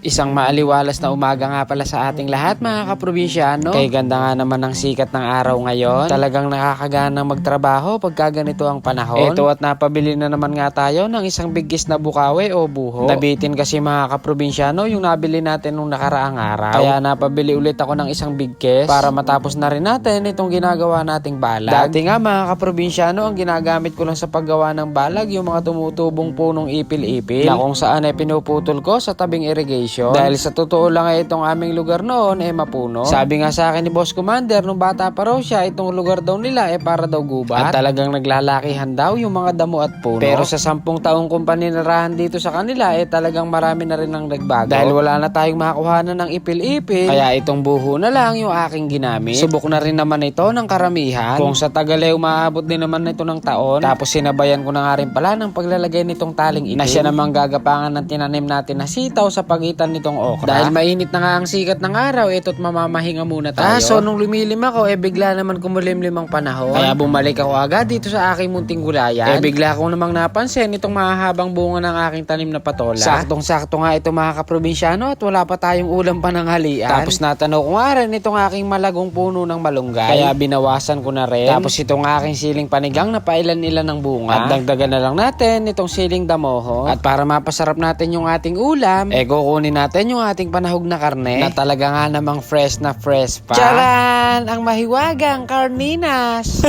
Isang maaliwalas na umaga nga pala sa ating lahat mga kaprobinsyano. Kay ganda nga naman ng sikat ng araw ngayon. Talagang nakakaganang magtrabaho pagka ganito ang panahon. Ito at napabili na naman nga tayo ng isang bigis na bukawi o buho. Nabitin kasi mga kaprobinsyano yung nabili natin nung nakaraang araw. Kaya napabili ulit ako ng isang bigkes para matapos na rin natin itong ginagawa nating balag. Dati nga mga kaprobinsyano, ang ginagamit ko lang sa paggawa ng balag yung mga tumutubong punong ipil-ipil na kung saan ay pinuputol ko sa tabing irrigation. Dahil sa totoo lang ay itong aming lugar noon ay mapuno. Sabi nga sa akin ni Boss Commander nung bata pa raw siya, itong lugar daw nila ay para daw gubat. At talagang naglalakihan daw yung mga damo at puno. Pero sa 10 taong kong paninirahan dito sa kanila ay talagang marami na rin ang nagbago. Dahil wala na tayong makuhanan ng ipil-ipil, kaya itong buho na lang yung aking ginamit. Subok na rin naman ito ng karamihan. Kung sa tagal ay umaabot din naman ito ng taon. Tapos sinabayan ko na nga rin pala ng paglalagay nitong taling ipil na siya namang gagapangan ng tinanim natin na sitaw sa pagitan nitong okra. Dahil mainit na nga ang sikat ng araw, ito't mamamahinga muna tayo. So nung lumilim ako, bigla naman kumulimlim ang panahon. Kaya bumalik ako agad dito sa aking munting gulayan. Bigla ko namang napansin itong mahahabang bunga ng aking tanim na patola. Saktong-sakto nga ito mga kaprobinsyano at wala pa tayong ulam pananghalian. Tapos natanaw ko nga rin itong aking malagong puno ng malunggay. Kaya binawasan ko na rin. Tapos itong aking siling panigang na pailan-ilan ng bunga. At dagdagan na lang natin itong siling damoho. At para mapasarap natin yung ating ulam, kukunin natin yung ating panahog na karne na talaga nga namang fresh na fresh pa. Charan! Ang mahiwagang karninas!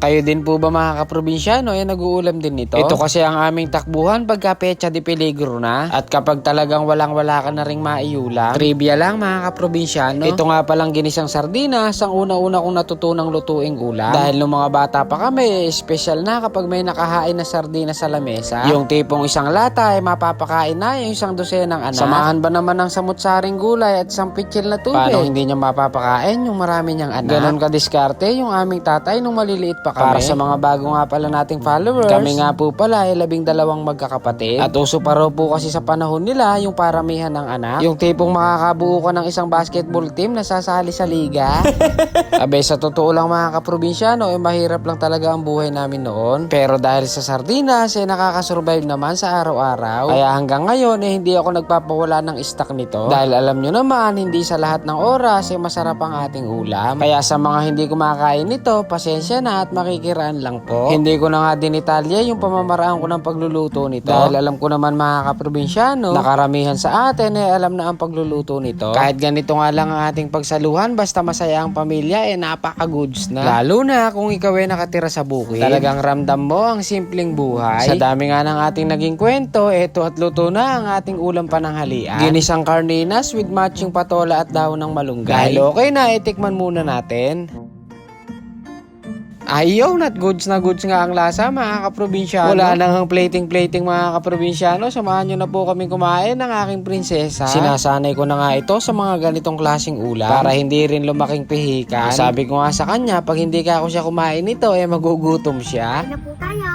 Kayo din po ba mga kaprobinsyano ay nag-uulam din nito? Ito kasi ang aming takbuhan pagka pecha de peligro na at kapag talagang walang-wala ka na ring maiulam. Trivia lang mga kaprobinsyano. Ito nga palang ginisang sardinas ang una-una kong natutunang lutuing ulam. Dahil nung mga bata pa kami, special na kapag may nakahain na sardinas sa lamesa. Yung tipong isang lata ay mapapakain na yung isang dosenang anak. Samahan ba naman ng samut-saring gulay at isang pitsil na tubig? Paano hindi niya mapapakain yung marami niyang anak? Ganon kadiskarte yung aming tatay nung maliliit pa kami. Para sa mga bago nga pala nating followers, kami nga po pala ay 12 magkakapatid. At uso pa raw po kasi sa panahon nila yung paramihan ng anak. Yung tipong makakabuo ka ng isang basketball team na sasali sa liga. Abe, sa totoo lang mga kaprobinsyano, mahirap lang talaga ang buhay namin noon. Pero dahil sa sardinas, nakakasurvive naman sa araw-araw. Kaya hanggang ngayon, hindi ako nagpapawala ng stock nito. Dahil alam nyo naman, hindi sa lahat ng oras ay masarap ang ating ulam. Kaya sa mga hindi kumakain nito, pasensya na at makikiraan lang po. Hindi ko na nga dinitalya yung pamamaraan ko ng pagluluto nito. Dahil alam ko naman mga kaprobinsyano, nakaramihan sa atin ay alam na ang pagluluto nito. Kahit ganito nga lang ang ating pagsaluhan, basta masaya ang pamilya, napaka-goods na. Lalo na kung ikaw ay nakatira sa bukid. Talagang ramdam mo ang simpleng buhay. Sa dami nga ng ating naging kwento, eto at luto na ang ating ulam pananghalian. Ginisang karninas with matching patola at dahon ng malunggay. Dahil okay na, itikman muna natin. Ayaw, not goods na goods nga ang lasa mga kaprobinsyano. Wala nang plating mga kaprobinsyano. Samahan nyo na po kami kumain ng aking prinsesa. Sinasanay ko na nga ito sa mga ganitong klaseng ulam para hindi rin lumaking pihikan. Sabi ko nga sa kanya, pag hindi ka ako siya kumain nito, magugutom siya. Kain na po tayo.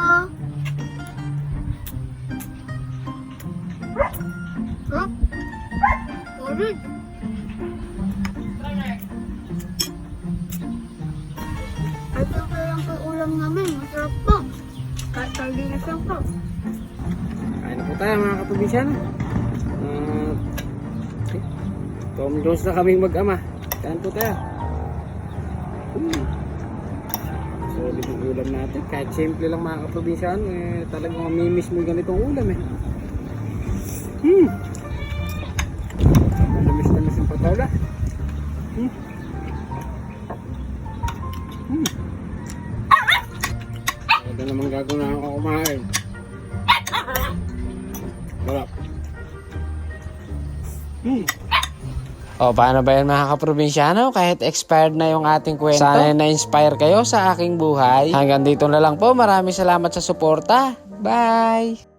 Huh? Orig. Ito pa lang po ulam namin. Masarap po. Kahit sardinas lang po. Kain na po tayo mga kaprobinsyano. Tom Jones na kaming mag-ama. Kain po tayo. Solid yung ulam natin. Kahit simple lang mga kaprobinsyano, talagang mamimiss mo ganitong ulam Lamis yung patola. Ito naman gagawin ako kumain. Sarap. O, paano ba yan mga kaprobinsyano? Kahit expired na yung ating kwento, sana na-inspire kayo sa aking buhay. Hanggang dito na lang po. Maraming salamat sa suporta. Bye!